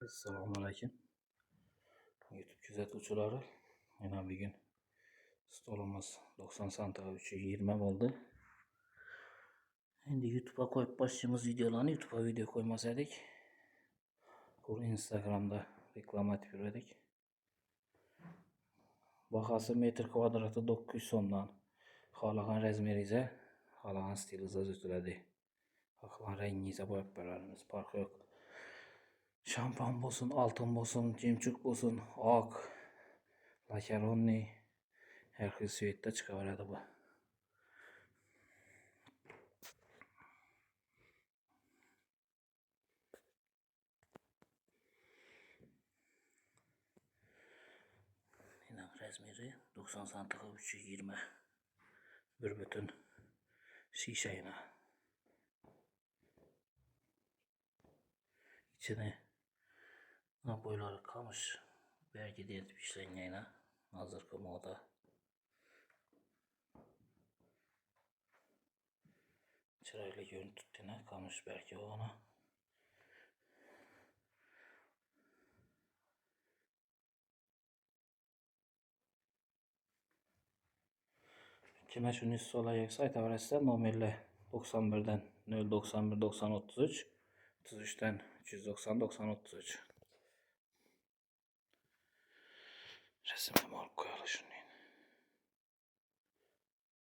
Selamünaleyküm. YouTube kuzatuvchilari. Yana bir gün stolimiz 90 santiga 320 oldu. Endi YouTube'a koyup başlayacağımız videolarni YouTube'a video koymasaydık. Bu Instagram'da reklam etip yürüdük. Bahası metr kvadratı 900 so'mdan. Xalagan razmeringizni, xalagan stilingizni o'zgartiradi. Xalagan rangingizni boyab beramiz. Farqi yo'q. Şampan bolsun, altın bolsun, jemçuk bolsun, ak, lakaronniy, her xil svetda chiqaveradi bu. Yine razmeri 90 santiga 320. Bir bütün şişe yine. İçine boyları kamış. Belki de etip işlengen yine. Hazırkı moda. Çırayla görüntüsüne kamış belki ona. Kime şunu solayık sayt adresler numarayla 91'den 091 90 33 33'ten 390 90 33. Resimle alıp koyalım şunu.